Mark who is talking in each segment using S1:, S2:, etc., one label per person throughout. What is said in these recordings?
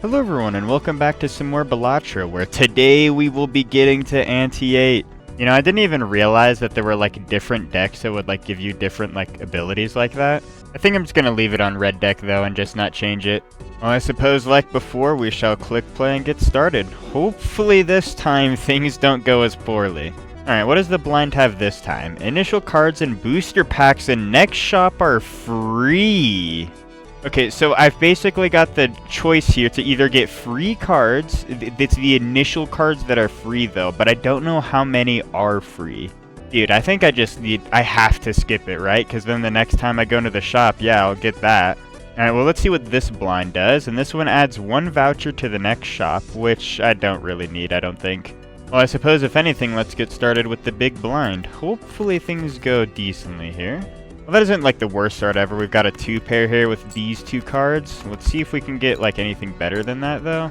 S1: Hello everyone and welcome back to some more Balatro, where today we will be getting to Ante 8. You know, I didn't even realize that there were like different decks that would like give you different like abilities like that. I think I'm just gonna leave it on red deck though and just not change it. Well, I suppose like before, we shall click play and get started. Hopefully this time things don't go as poorly. Alright, what does the blind have this time? Initial cards and booster packs in next shop are free. Okay, so I've basically got the choice here to either get free cards. It's the initial cards that are free though, but I don't know how many are free. Dude, I think I have to skip it, right? Because then the next time I go into the shop, yeah, I'll get that. Alright, well, let's see what this blind does. And this one adds 1 voucher to the next shop, which I don't really need, I don't think. Well, I suppose if anything, let's get started with the big blind. Hopefully things go decently here. Well, that isn't like the worst start ever. We've got a 2-pair here with these 2 cards. Let's see if we can get like anything better than that though.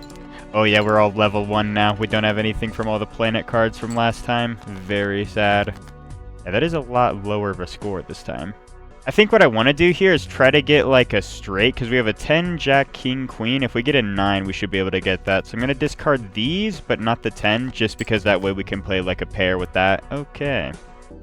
S1: Oh yeah, we're all level 1 now. We don't have anything from all the planet cards from last time. Very sad. Yeah, that is a lot lower of a score this time. I think what I want to do here is try to get like a straight, because we have a 10, Jack, King, Queen. If we get a 9, we should be able to get that. So I'm going to discard these, but not the 10, just because that way we can play like a pair with that. Okay.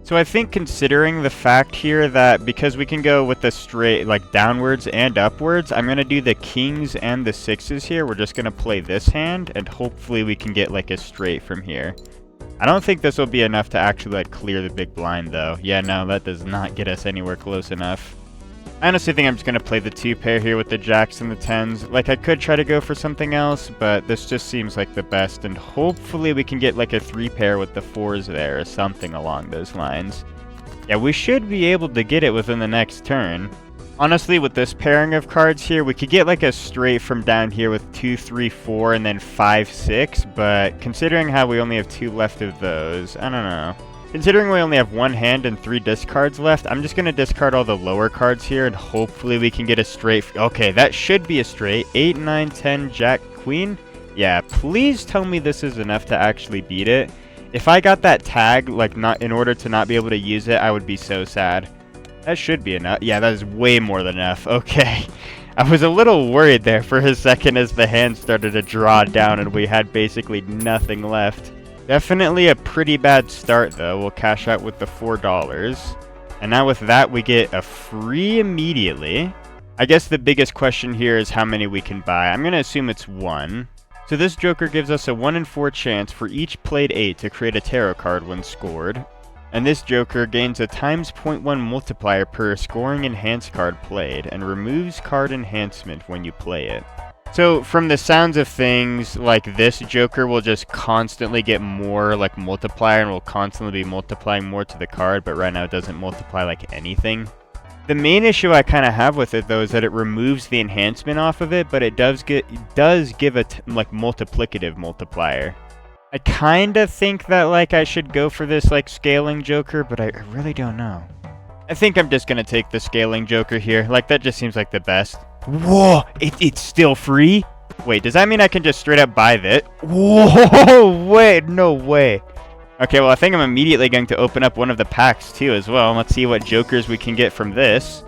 S1: So I think considering the fact here that because we can go with the straight, like downwards and upwards, I'm going to do the kings and the 6s here. We're just going to play this hand, and hopefully we can get like a straight from here. I don't think this will be enough to actually like clear the big blind though. Yeah, no, that does not get us anywhere close enough. I honestly think I'm just going to play the 2-pair here with the jacks and the 10s. Like, I could try to go for something else, but this just seems like the best. And hopefully we can get like a 3-pair with the 4s there or something along those lines. Yeah, we should be able to get it within the next turn. Honestly, with this pairing of cards here, we could get like a straight from down here with 2, 3, 4, and then 5, 6. But considering how we only have 2 left of those, I don't know. Considering we only have 1 hand and 3 discards left, I'm just going to discard all the lower cards here, and hopefully we can get a straight. Okay, that should be a straight. 8, 9, 10, Jack, Queen. Yeah, please tell me this is enough to actually beat it. If I got that tag, like, not in order to not be able to use it, I would be so sad. That should be enough. Yeah, that is way more than enough. Okay. I was a little worried there for a second as the hand started to draw down and we had basically nothing left. Definitely a pretty bad start though. We'll cash out with the $4. And now with that we get a free immediately. I guess the biggest question here is how many we can buy. I'm going to assume it's 1. So this joker gives us a 1 in 4 chance for each played 8 to create a tarot card when scored. And this joker gains a times 0.1 multiplier per scoring enhanced card played and removes card enhancement when you play it. So, from the sounds of things, like this joker will just constantly get more, like, multiplier and will constantly be multiplying more to the card, but right now it doesn't multiply, like, anything. The main issue I kind of have with it, though, is that it removes the enhancement off of it, but it does give a, like, multiplicative multiplier. I kind of think that, like, I should go for this, like, scaling joker, but I really don't know. I think I'm just going to take the scaling joker here. Like, that just seems like the best. Whoa! It's still free? Wait, does that mean I can just straight up buy this? Whoa! Wait, no way. Okay, well, I think I'm immediately going to open up one of the packs, too, as well. Let's see what jokers we can get from this.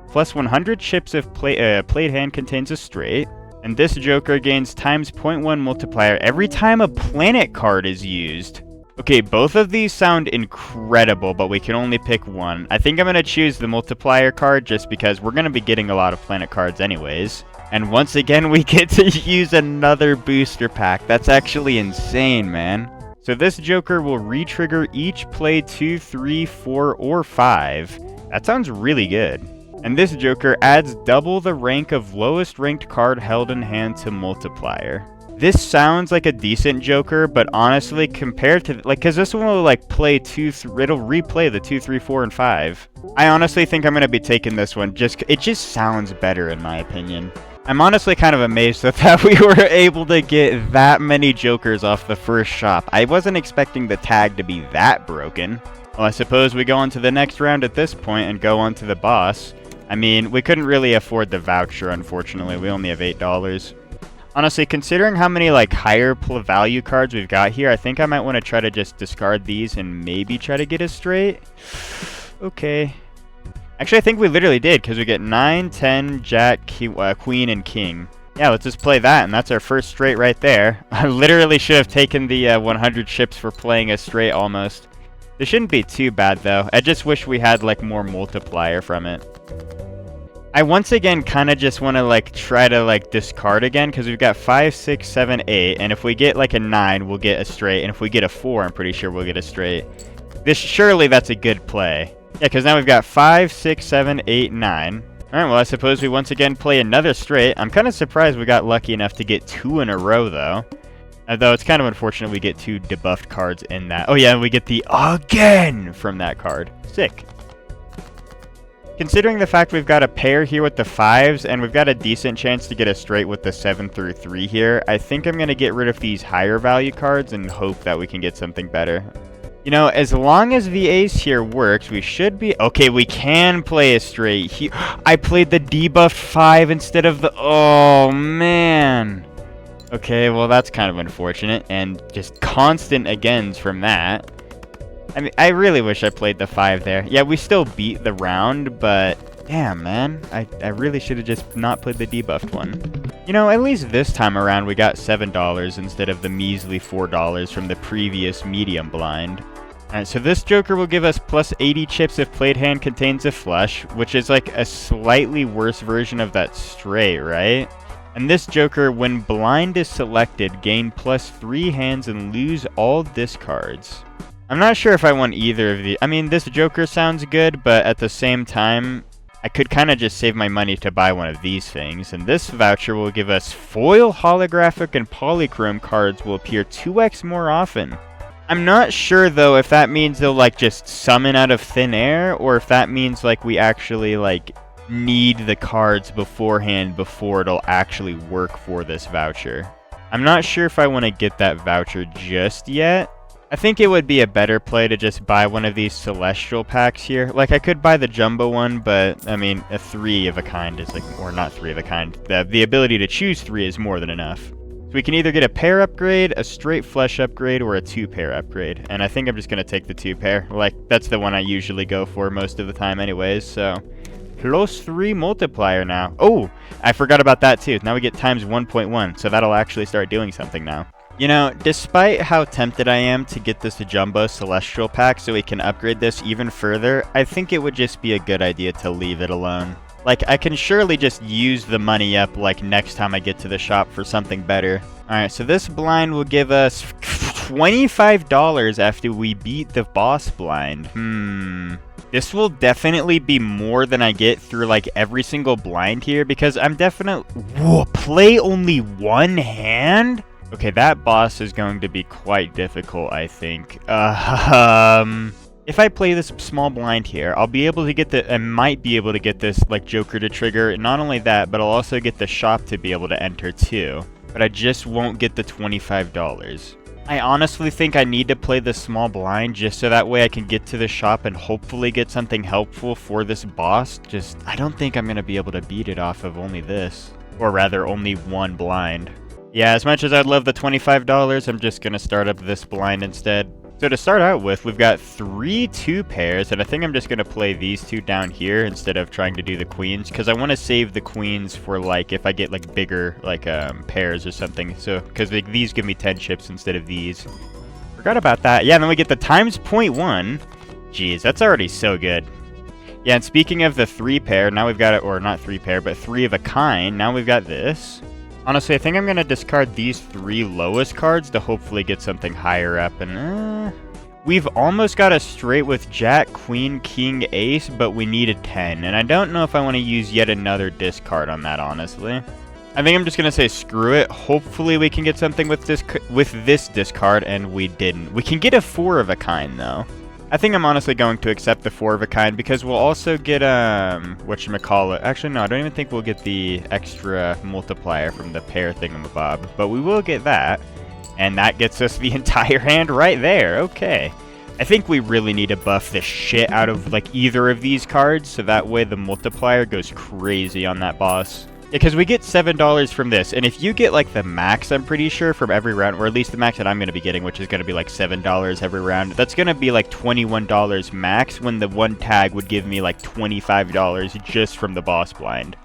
S1: Plus 100 chips if played hand contains a straight. And this joker gains times 0.1 multiplier every time a planet card is used. Okay, both of these sound incredible, but we can only pick one. I think I'm going to choose the multiplier card just because we're going to be getting a lot of planet cards anyways. And once again, we get to use another booster pack. That's actually insane, man. So this joker will re-trigger each play 2, 3, 4, or 5. That sounds really good. And this joker adds double the rank of lowest ranked card held in hand to multiplier. This sounds like a decent joker, but honestly, compared to, like, because this one will, like, play it'll replay the 2, 3, 4, and 5. I honestly think I'm going to be taking this one. It just sounds better, in my opinion. I'm honestly kind of amazed that we were able to get that many jokers off the first shop. I wasn't expecting the tag to be that broken. Well, I suppose we go on to the next round at this point and go on to the boss. I mean, we couldn't really afford the voucher, unfortunately. We only have $8. Honestly, considering how many, like, higher value cards we've got here, I think I might want to try to just discard these and maybe try to get a straight. Okay. Actually, I think we literally did, because we get 9, 10, Jack, Queen, and King. Yeah, let's just play that, and that's our first straight right there. I literally should have taken the 100 chips for playing a straight almost. This shouldn't be too bad, though. I just wish we had, like, more multiplier from it. I once again kind of just want to, like, try to, like, discard again, because we've got 5, 6, 7, 8, and if we get, like, a 9, we'll get a straight, and if we get a 4, I'm pretty sure we'll get a straight. Surely that's a good play. Yeah, because now we've got 5, 6, 7, 8, 9. Alright, well, I suppose we once again play another straight. I'm kind of surprised we got lucky enough to get 2 in a row, though. Although it's kind of unfortunate we get 2 debuffed cards in that. Oh, yeah, we get the again from that card. Sick. Considering the fact we've got a pair here with the 5s, and we've got a decent chance to get a straight with the 7 through 3 here, I think I'm going to get rid of these higher value cards and hope that we can get something better. You know, as long as the ace here works, we should be... Okay, we can play a straight. I played the debuffed 5 instead of the... Oh, man. Okay, well, that's kind of unfortunate, and just constant agains from that. I mean, I really wish I played the 5 there. Yeah, we still beat the round, but damn, man. I really should have just not played the debuffed one. You know, at least this time around we got $7 instead of the measly $4 from the previous medium blind. Alright, so this joker will give us plus 80 chips if played hand contains a flush, which is like a slightly worse version of that straight, right? And this joker, when blind is selected, gain plus 3 hands and lose all discards. I'm not sure if I want either of the... I mean, this joker sounds good, but at the same time, I could kind of just save my money to buy one of these things. And this voucher will give us foil, holographic, and polychrome cards will appear 2x more often. I'm not sure, though, if that means they'll, like, just summon out of thin air, or if that means, like, we actually, like, need the cards beforehand before it'll actually work for this voucher. I'm not sure if I want to get that voucher just yet. I think it would be a better play to just buy one of these celestial packs here. Like, I could buy the jumbo one, but, I mean, a 3 of a kind is, like, or not 3 of a kind. The ability to choose 3 is more than enough. So we can either get a pair upgrade, a straight flush upgrade, or a 2-pair upgrade. And I think I'm just going to take the 2-pair. Like, that's the one I usually go for most of the time anyways, so... Plus 3 multiplier now. Oh, I forgot about that too. Now we get times 1.1, so that'll actually start doing something now. You know, despite how tempted I am to get this Jumbo Celestial pack so we can upgrade this even further, I think it would just be a good idea to leave it alone. Like, I can surely just use the money up, like, next time I get to the shop for something better. Alright, so this blind will give us $25 after we beat the boss blind. This will definitely be more than I get through, like, every single blind here, because I'm definitely... Whoa, play only one hand? Okay, that boss is going to be quite difficult, I think. If I play this small blind here, I'll be able to get I might be able to get this, like, joker to trigger. Not only that, but I'll also get the shop to be able to enter, too. But I just won't get the $25. I honestly think I need to play this small blind just so that way I can get to the shop and hopefully get something helpful for this boss. Just, I don't think I'm going to be able to beat it off of only this. Or rather, only one blind. Yeah, as much as I'd love the $25, I'm just going to start up this blind instead. So to start out with, we've got 3 2-pairs, and I think I'm just going to play these 2 down here instead of trying to do the queens, because I want to save the queens for, like, if I get, like, bigger, like, pairs or something. So, because like, these give me 10 chips instead of these. Forgot about that. Yeah, and then we get the times 0.1. Jeez, that's already so good. Yeah, and speaking of the 3-pair, now we've got it, or not 3-pair, but 3 of a kind. Now we've got this. Honestly, I think I'm going to discard these 3 lowest cards to hopefully get something higher up. And we've almost got a straight with Jack, Queen, King, Ace, but we need a 10. And I don't know if I want to use yet another discard on that, honestly. I think I'm just going to say screw it. Hopefully we can get something with this discard, and we didn't. We can get a 4 of a kind, though. I think I'm honestly going to accept the 4 of a kind because we'll also get, whatchamacallit. Actually, no, I don't even think we'll get the extra multiplier from the pair thingamabob. But we will get that. And that gets us the entire hand right there. Okay. I think we really need to buff the shit out of, like, either of these cards. So that way the multiplier goes crazy on that boss. Because we get $7 from this, and if you get, like, the max, I'm pretty sure, from every round, or at least the max that I'm going to be getting, which is going to be, like, $7 every round, that's going to be, like, $21 max, when the one tag would give me, like, $25 just from the boss blind.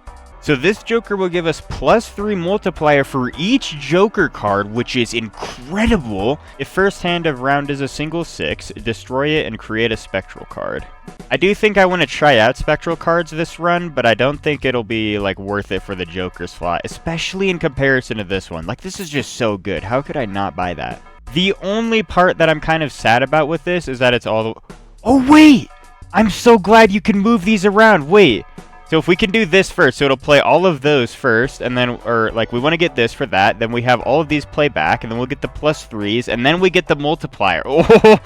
S1: So this Joker will give us +3 multiplier for each Joker card, which is incredible. If first hand of round is a single 6, destroy it and create a spectral card. I do think I want to try out spectral cards this run, but I don't think it'll be like worth it for the Joker slot, especially in comparison to this one. Like, this is just so good. How could I not buy that? The only part that I'm kind of sad about with this is that it's all the... Oh, wait! I'm so glad you can move these around. Wait. So if we can do this first, so it'll play all of those first, and then, or like we want to get this for that, then we have all of these play back, and then we'll get the +3s, and then we get the multiplier. Oh,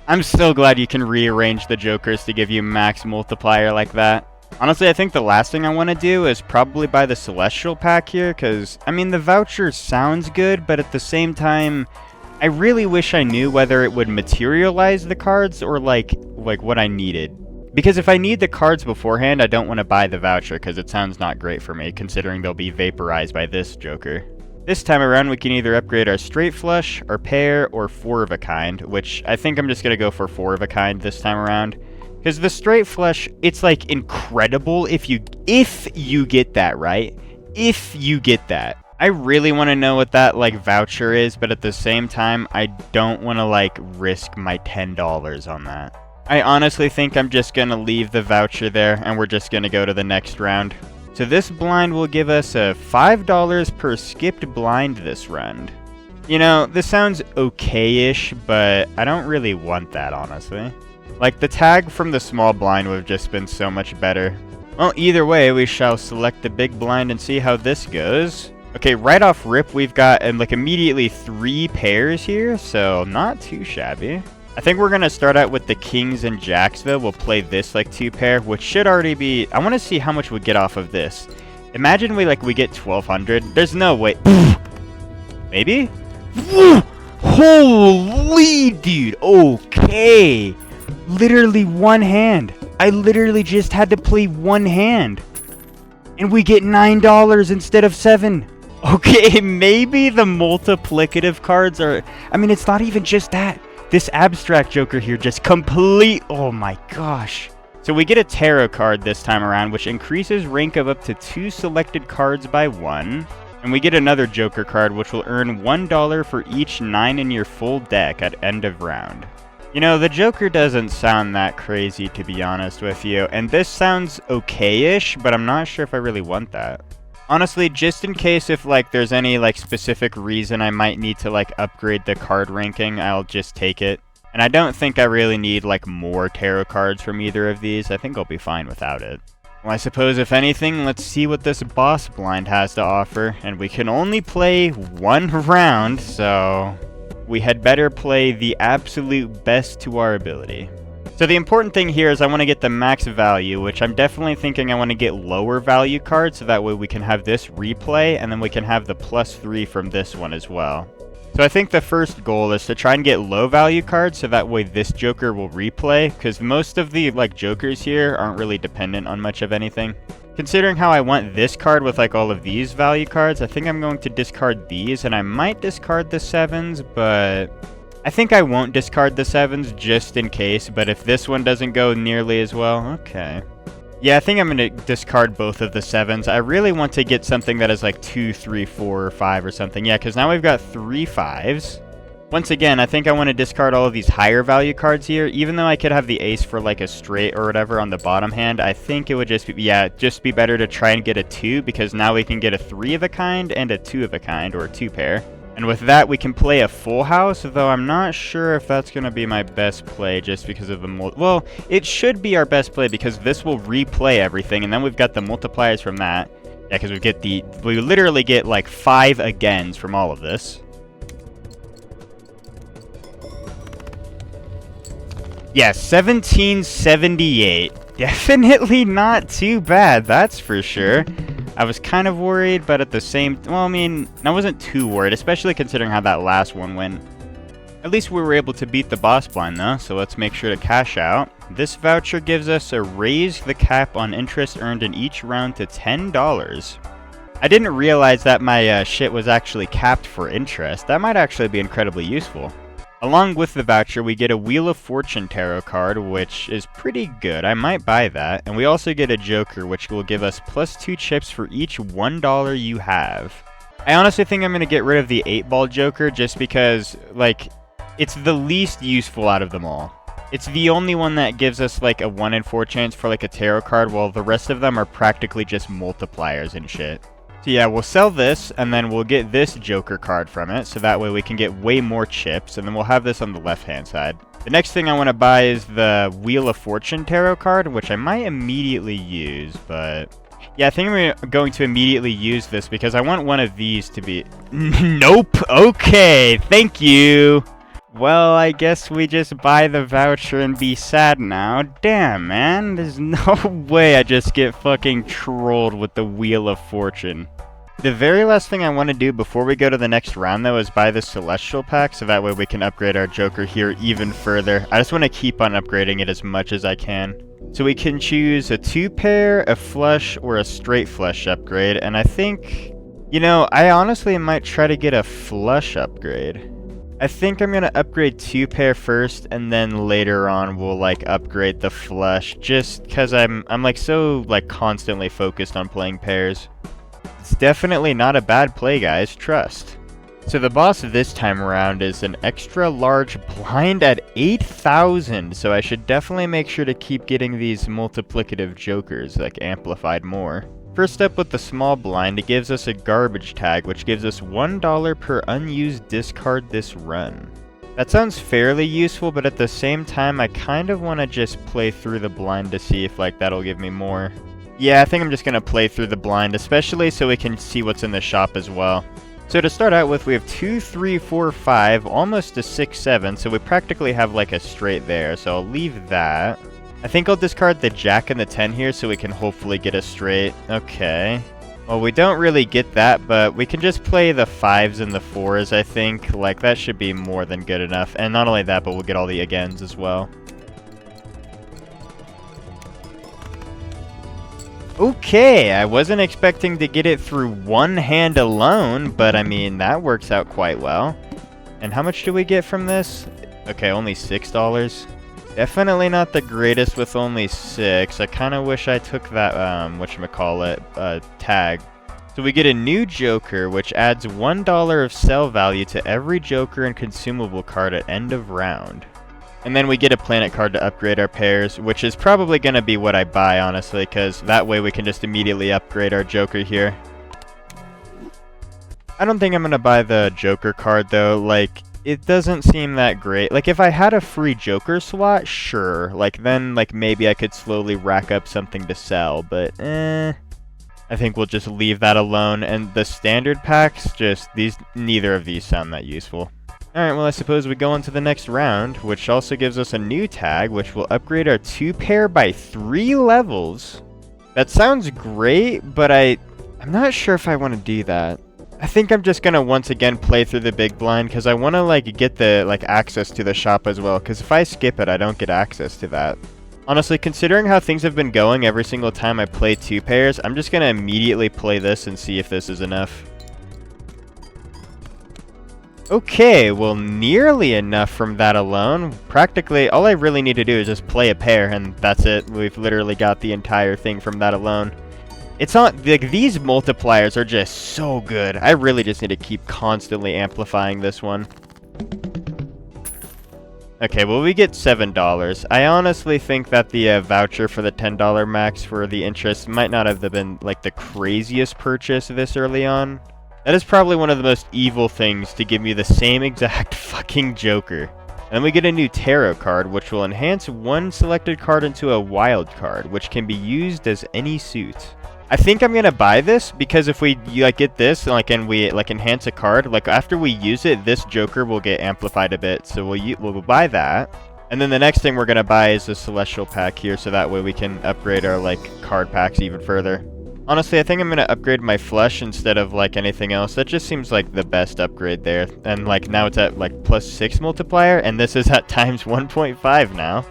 S1: I'm so glad you can rearrange the Jokers to give you max multiplier like that. Honestly, I think the last thing I want to do is probably buy the Celestial pack here, because, I mean, the voucher sounds good, but at the same time, I really wish I knew whether it would materialize the cards or like what I needed. Because if I need the cards beforehand, I don't want to buy the voucher because it sounds not great for me, considering they'll be vaporized by this Joker. This time around, we can either upgrade our straight flush, our pair, or 4 of a kind, which I think I'm just going to go for 4 of a kind this time around. Because the straight flush, it's like incredible if you get that, right? If you get that. I really want to know what that like voucher is, but at the same time, I don't want to like risk my $10 on that. I honestly think I'm just going to leave the voucher there, and we're just going to go to the next round. So this blind will give us a $5 per skipped blind this round. You know, this sounds okay-ish, but I don't really want that, honestly. Like, the tag from the small blind would have just been so much better. Well, either way, we shall select the big blind and see how this goes. Okay, right off rip, we've got, like, immediately 3 pairs here, so not too shabby. I think we're going to start out with the kings and jacks, though. We'll play this, like, 2 pair, which should already be... I want to see how much we get off of this. Imagine we get 1,200. There's no way... Maybe? Holy, dude. Okay. Literally one hand. I literally just had to play one hand. And we get $9 instead of 7. Okay, maybe the multiplicative cards are... I mean, it's not even just that. This abstract Joker here just oh my gosh. So we get a tarot card this time around, which increases rank of up to 2 selected cards by 1. And we get another Joker card, which will earn $1 for each 9 in your full deck at end of round. You know, the Joker doesn't sound that crazy, to be honest with you. And this sounds okay-ish, but I'm not sure if I really want that. Honestly, just in case if, there's any, specific reason I might need to, upgrade the card ranking, I'll just take it. And I don't think I really need, more tarot cards from either of these. I think I'll be fine without it. Well, I suppose, if anything, let's see what this boss blind has to offer. And we can only play 1 round, so we had better play the absolute best to our ability. So the important thing here is I want to get the max value, which I'm definitely thinking I want to get lower value cards, so that way we can have this replay, and then we can have the +3 from this one as well. So I think the first goal is to try and get low value cards, so that way this Joker will replay, because most of the Jokers here aren't really dependent on much of anything. Considering how I want this card with all of these value cards, I think I'm going to discard these, and I might discard the 7s, but... I think I won't discard the 7s just in case, but if this one doesn't go nearly as well, okay. Yeah, I think I'm going to discard both of the 7s. I really want to get something that is 2, 3, 4, or 5 or something. Yeah, because now we've got 3 5s. Once again, I think I want to discard all of these higher value cards here. Even though I could have the ace for a straight or whatever on the bottom hand, I think it would just be, just be better to try and get a 2, because now we can get a 3 of a kind and a 2 of a kind, or a 2 pair. And with that, we can play a full house, though I'm not sure if that's going to be my best play just because of the well, it should be our best play because this will replay everything, and then we've got the multipliers from that. Yeah, because we literally get 5 agains from all of this. Yeah, 1778. Definitely not too bad, that's for sure. I was kind of worried, but at the same... Well, I mean, I wasn't too worried, especially considering how that last one went. At least we were able to beat the boss blind, though, so let's make sure to cash out. This voucher gives us a raise the cap on interest earned in each round to $10. I didn't realize that my shit was actually capped for interest. That might actually be incredibly useful. Along with the voucher, we get a Wheel of Fortune tarot card, which is pretty good. I might buy that. And we also get a Joker, which will give us +2 chips for each $1 you have. I honestly think I'm going to get rid of the 8-ball Joker just because, like, it's the least useful out of them all. It's the only one that gives us, like, a 1 in 4 chance for, like, a tarot card, while the rest of them are practically just multipliers and shit. So yeah, we'll sell this, and then we'll get this Joker card from it, so that way we can get way more chips, and then we'll have this on the left-hand side. The next thing I want to buy is the Wheel of Fortune tarot card, which I might immediately use, but... yeah, I think I'm going to immediately use this, because I want one of these to be... Nope! Okay, thank you! Well, I guess we just buy the voucher and be sad now. Damn, man. There's no way I just get fucking trolled with the Wheel of Fortune. The very last thing I want to do before we go to the next round, though, is buy the Celestial Pack, so that way we can upgrade our Joker here even further. I just want to keep on upgrading it as much as I can. So we can choose a 2-pair, a flush, or a straight flush upgrade, and I think... you know, I honestly might try to get a flush upgrade. I think I'm gonna upgrade 2-pair first, and then later on we'll like upgrade the flush, just because I'm like so like constantly focused on playing pairs. It's definitely not a bad play, guys, trust. So the boss this time around is an extra large blind at 8,000, so I should definitely make sure to keep getting these multiplicative jokers like amplified more. First up with the small blind, it gives us a garbage tag, which gives us $1 per unused discard this run. That sounds fairly useful, but at the same time, I kind of want to just play through the blind to see if like that'll give me more. Yeah, I think I'm just going to play through the blind, especially so we can see what's in the shop as well. So to start out with, we have 2, 3, 4, 5, almost a 6, 7, so we practically have like a straight there, so I'll leave that. I think I'll discard the Jack and the 10 here so we can hopefully get a straight. Okay. Well, we don't really get that, but we can just play the 5s and the 4s, I think. Like, that should be more than good enough. And not only that, but we'll get all the agains as well. Okay, I wasn't expecting to get it through one hand alone, but I mean, that works out quite well. And how much do we get from this? Okay, only $6. Definitely not the greatest with only 6. I kind of wish I took that, whatchamacallit, tag. So we get a new Joker, which adds $1 of sell value to every Joker and consumable card at end of round. And then we get a planet card to upgrade our pairs, which is probably going to be what I buy, honestly, because that way we can just immediately upgrade our Joker here. I don't think I'm going to buy the Joker card, though. Like, it doesn't seem that great. Like, if I had a free Joker slot, sure. Like, then, like, maybe I could slowly rack up something to sell. But, I think we'll just leave that alone. And the standard packs, neither of these sound that useful. Alright, well, I suppose we go on to the next round, which also gives us a new tag, which will upgrade our 2-pair by 3 levels. That sounds great, but I'm not sure if I want to do that. I think I'm just gonna once again play through the big blind because I want to like get the access to the shop as well, because if I skip it I don't get access to that. Honestly, considering how things have been going every single time I play 2 pairs, I'm just gonna immediately play this and see if this is enough. Okay, well, nearly enough from that alone. Practically all I really need to do is just play a pair and that's it. We've literally got the entire thing from that alone. It's not, like, these multipliers are just so good. I really just need to keep constantly amplifying this one. Okay, well, we get $7. I honestly think that the voucher for the $10 max for the interest might not have been, like, the craziest purchase this early on. That is probably one of the most evil things to give me the same exact fucking Joker. And then we get a new tarot card, which will enhance one selected card into a wild card, which can be used as any suit. I think I'm gonna buy this because if we get this and we enhance a card, like after we use it, this Joker will get amplified a bit. So we'll buy that, and then the next thing we're gonna buy is the Celestial Pack here, so that way we can upgrade our card packs even further. Honestly, I think I'm gonna upgrade my flush instead of anything else. That just seems like the best upgrade there. And now it's at +6 multiplier, and this is at times 1.5 now.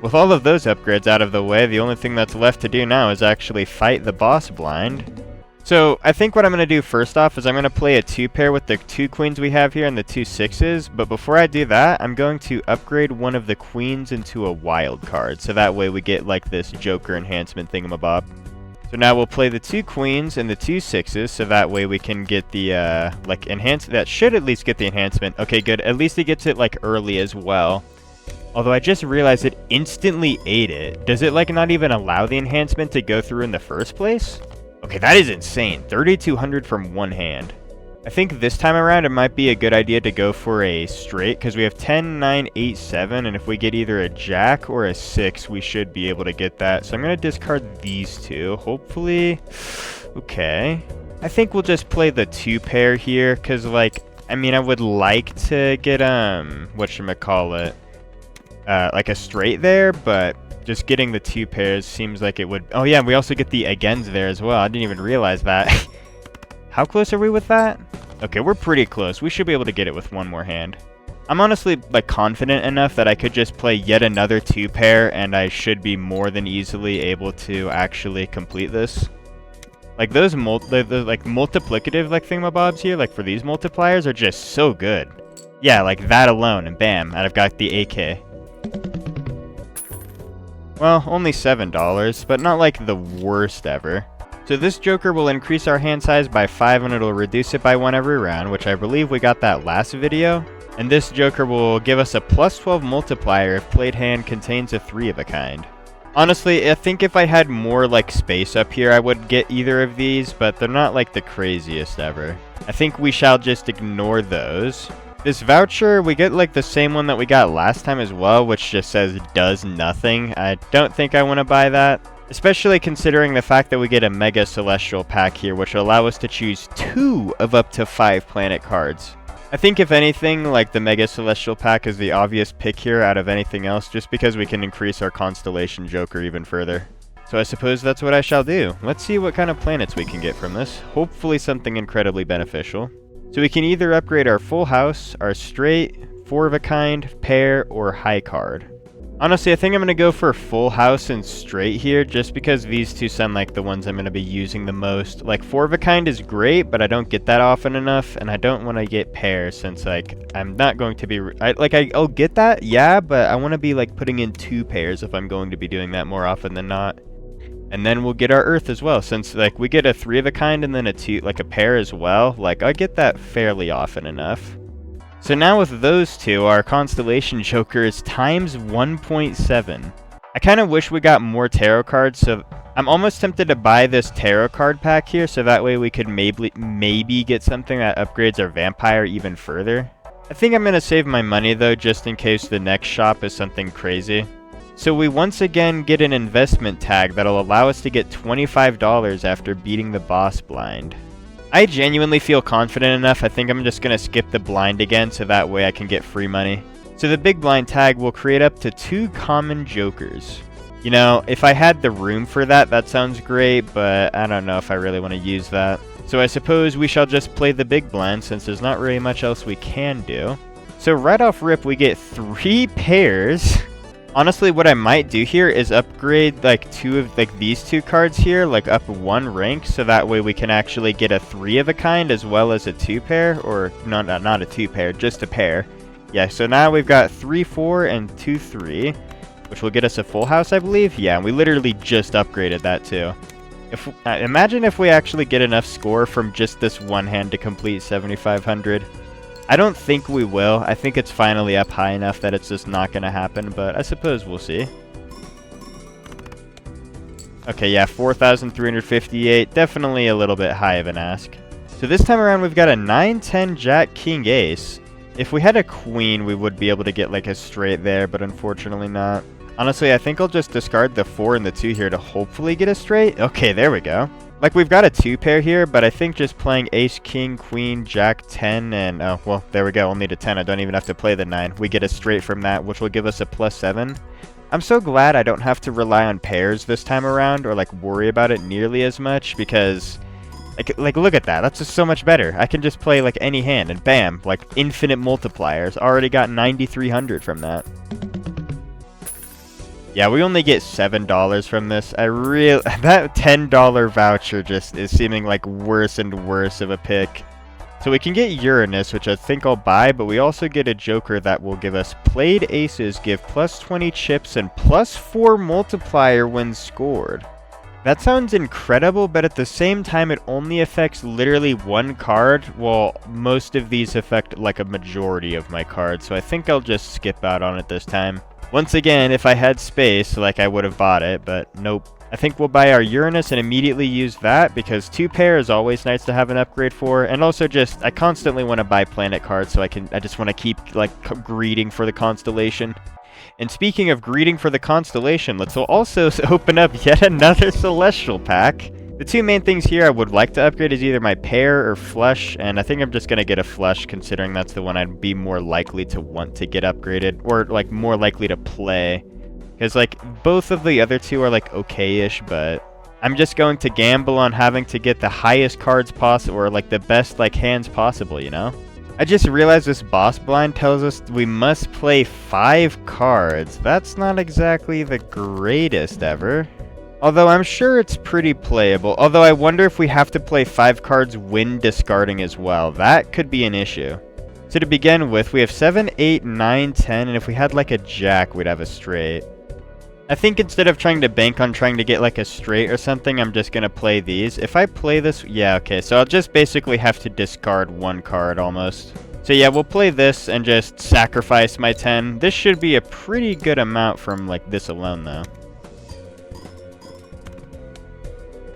S1: With all of those upgrades out of the way, the only thing that's left to do now is actually fight the boss blind. So I think what I'm going to do first off is I'm going to play a 2-pair with the 2 queens we have here and the 2 6s. But before I do that, I'm going to upgrade one of the queens into a wild card. So that way we get like this Joker enhancement thingamabob. So now we'll play the 2 queens and the 2 6s. So that way we can get the like that should at least get the enhancement. Okay, good. At least it gets it like early as well. Although I just realized it instantly ate it. Does it like not even allow the enhancement to go through in the first place? Okay, that is insane. 3,200 from one hand. I think this time around it might be a good idea to go for a straight because we have 10, 9, 8, 7, and if we get either a jack or a 6, we should be able to get that. So I'm going to discard these 2, hopefully. Okay. I think we'll just play the 2 pair here because, like, I mean, I would like to get, whatchamacallit, like a straight there, but just getting the 2 pairs seems like it would... Oh yeah, we also get the agains there as well. I didn't even realize that. How close are we with that? Okay, we're pretty close. We should be able to get it with one more hand. I'm honestly like confident enough that I could just play yet another 2 pair and I should be more than easily able to actually complete this. Like those like multiplicative like thingamabobs here, like for these multipliers are just so good. Yeah, like that alone and bam, and I've got the AK. Well, only $7, but not like the worst ever. So this Joker will increase our hand size by 5 and it'll reduce it by 1 every round, which I believe we got that last video. And this Joker will give us a +12 multiplier if played hand contains a 3 of a kind. Honestly, I think if I had more like space up here, I would get either of these, but they're not like the craziest ever. I think we shall just ignore those. This voucher, we get like the same one that we got last time as well, which just says does nothing. I don't think I want to buy that, especially considering the fact that we get a Mega Celestial pack here, which will allow us to choose 2 of up to 5 planet cards. I think if anything, like the Mega Celestial pack is the obvious pick here out of anything else, just because we can increase our Constellation Joker even further. So I suppose that's what I shall do. Let's see what kind of planets we can get from this. Hopefully something incredibly beneficial. So we can either upgrade our full house, our straight, 4 of a kind, pair, or high card. Honestly, I think I'm going to go for full house and straight here, just because these 2 sound like the ones I'm going to be using the most. Like 4 of a kind is great, but I don't get that often enough, and I don't want to get pairs since like I'm not going to be... I'll get that, yeah, but I want to be like putting in 2 pairs if I'm going to be doing that more often than not. And then we'll get our Earth as well, since like we get a 3 of a kind and then a 2, like a pair as well. Like I get that fairly often enough. So now with those 2, our Constellation Joker is times 1.7. I kind of wish we got more tarot cards, so I'm almost tempted to buy this tarot card pack here, so that way we could maybe get something that upgrades our vampire even further. I think I'm going to save my money though, just in case the next shop is something crazy. So we once again get an investment tag that'll allow us to get $25 after beating the boss blind. I genuinely feel confident enough, I think I'm just going to skip the blind again so that way I can get free money. So the big blind tag will create up to 2 common jokers. You know, if I had the room for that, that sounds great, but I don't know if I really want to use that. So I suppose we shall just play the big blind since there's not really much else we can do. So right off rip we get 3 pairs. Honestly, what I might do here is upgrade like 2 of like these 2 cards here, like up 1 rank, so that way we can actually get a 3 of a kind as well as a 2 pair, or not a 2 pair, just a pair. Yeah, so now we've got 3 4 and 2 3, which will get us a full house, I believe. Yeah, and we literally just upgraded that too. Imagine if we actually get enough score from just this one hand to complete 7,500. I don't think we will. I think it's finally up high enough that it's just not going to happen, but I suppose we'll see. Okay, yeah, 4,358. Definitely a little bit high of an ask. So this time around, we've got a 9, 10, Jack, King, Ace. If we had a Queen, we would be able to get like a straight there, but unfortunately not. Honestly, I think I'll just discard the 4 and the 2 here to hopefully get a straight. Okay, there we go. Like, we've got a 2 pair here, but I think just playing Ace, King, Queen, Jack, 10, and... Oh, well, there we go. Only to 10. I don't even have to play the 9. We get a straight from that, which will give us a +7. I'm so glad I don't have to rely on pairs this time around, or, like, worry about it nearly as much, because... Like, look at that. That's just so much better. I can just play, like, any hand, and bam, like, infinite multipliers. Already got 9,300 from that. Yeah, we only get $7 from this. That $10 voucher just is seeming like worse and worse of a pick. So we can get Uranus, which I think I'll buy, but we also get a Joker that will give us played aces, give plus 20 chips, and plus 4 multiplier when scored. That sounds incredible, but at the same time, it only affects literally one card, while most of these affect like a majority of my cards, so I think I'll just skip out on it this time. Once again, if I had space, like I would have bought it, but nope. I think we'll buy our Uranus and immediately use that, because 2 pair is always nice to have an upgrade for, and also just, I constantly want to buy planet cards, so I just want to keep, like, greeting for the constellation. And speaking of greeting for the constellation, let's also open up yet another Celestial pack. The 2 main things here I would like to upgrade is either my pair or flush, and I think I'm just going to get a flush, considering that's the one I'd be more likely to want to get upgraded, or, like, more likely to play. Because, like, both of the other 2 are, like, okay-ish, but I'm just going to gamble on having to get the highest cards possible, or, like, the best, like, hands possible, you know? I just realized this boss blind tells us we must play 5 cards. That's not exactly the greatest ever. Although I'm sure it's pretty playable. Although I wonder if we have to play 5 cards when discarding as well. That could be an issue. So to begin with, we have 7, 8, 9, 10, and if we had, like, a jack, we'd have a straight. I think instead of trying to bank on trying to get like a straight or something, I'm just going to play these. If I play this, yeah, okay, so I'll just basically have to discard 1 card almost. So yeah, we'll play this and just sacrifice my 10. This should be a pretty good amount from like this alone though.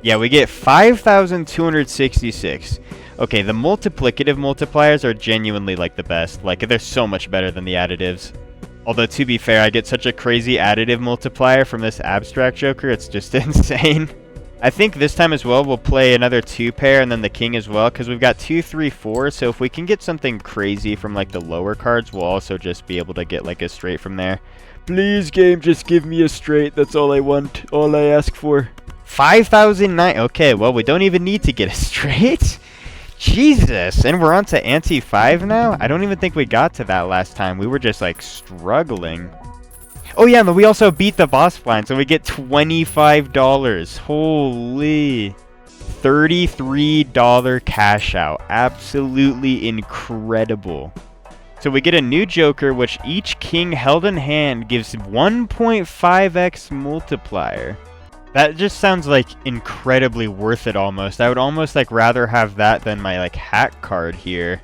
S1: Yeah, we get 5,266. Okay, the multiplicative multipliers are genuinely like the best. Like, they're so much better than the additives. Although, to be fair, I get such a crazy additive multiplier from this abstract Joker, it's just insane. I think this time as well, we'll play another 2 pair and then the king as well, because we've got 2, 3, 4, so if we can get something crazy from, like, the lower cards, we'll also just be able to get, like, a straight from there. Please, game, just give me a straight, that's all I want, all I ask for. 5,009, okay, well, we don't even need to get a straight. Jesus, and we're on to Ante 5 now? I don't even think we got to that last time. We were just, like, struggling. Oh, yeah, but we also beat the boss blind, so we get $25. Holy. $33 cash out. Absolutely incredible. So we get a new Joker, which each king held in hand gives 1.5x multiplier. That just sounds like incredibly worth it almost. I would almost like rather have that than my like hack card here.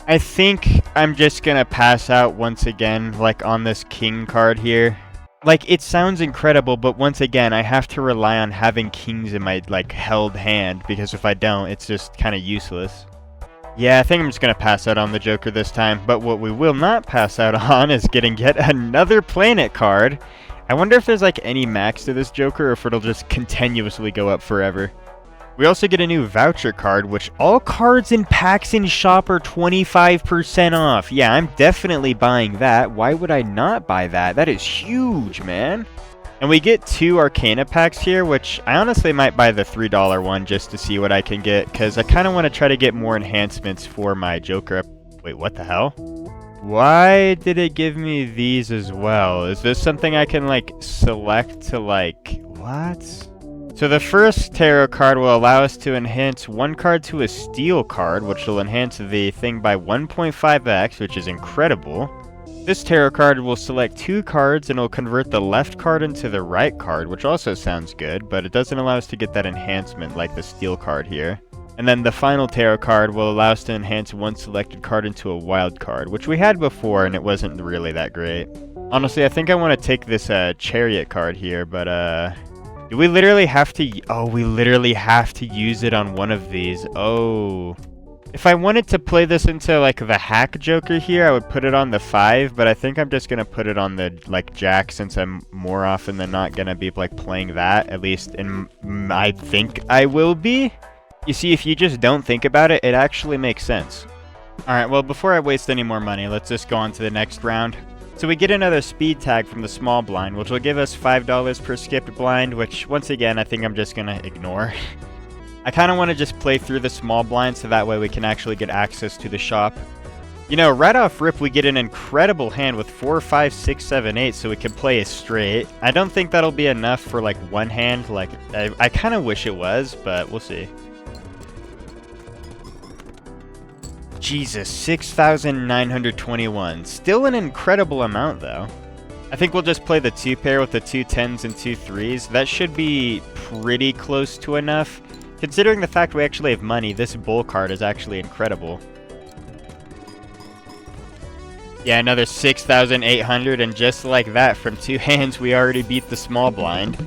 S1: I think I'm just gonna pass out once again like on this king card here. Like, it sounds incredible, but once again I have to rely on having kings in my like held hand, because if I don't, it's just kind of useless. Yeah, I think I'm just gonna pass out on the Joker this time, but what we will not pass out on is getting yet another planet card. I wonder if there's like any max to this Joker, or if it'll just continuously go up forever. We also get a new voucher card, which all cards in packs in shop are 25% off. Yeah, I'm definitely buying that. Why would I not buy that? That is huge, man. And we get 2 Arcana packs here, which I honestly might buy the $3 one just to see what I can get, because I kind of want to try to get more enhancements for my Joker. Wait, what the hell? Why did it give me these as well? Is this something I can, like, select to, like, what? So the first tarot card will allow us to enhance 1 card to a steel card, which will enhance the thing by 1.5x, which is incredible. This tarot card will select 2 cards and will convert the left card into the right card, which also sounds good, but it doesn't allow us to get that enhancement like the steel card here. And then the final tarot card will allow us to enhance 1 selected card into a wild card, which we had before and it wasn't really that great. Honestly, I think I want to take this chariot card here, but do we literally have to... Oh, we literally have to use it on one of these. Oh. If I wanted to play this into, like, the hack Joker here, I would put it on the 5, but I think I'm just going to put it on the, like, jack, since I'm more often than not going to be, like, playing that. At least, I think I will be. You see, if you just don't think about it, it actually makes sense. Alright, well, before I waste any more money, let's just go on to the next round. So we get another speed tag from the small blind, which will give us $5 per skipped blind, which, once again, I think I'm just going to ignore. I kind of want to just play through the small blind so that way we can actually get access to the shop. You know, right off rip, we get an incredible hand with 4, 5, 6, 7, 8, so we can play a straight. I don't think that'll be enough for, like, one hand. Like, I kind of wish it was, but we'll see. Jesus, 6,921. Still an incredible amount, though. I think we'll just play the 2 pair with the 2 10s and 2 3s. That should be pretty close to enough. Considering the fact we actually have money, this bull card is actually incredible. Yeah, another 6,800, and just like that, from 2 hands, we already beat the small blind.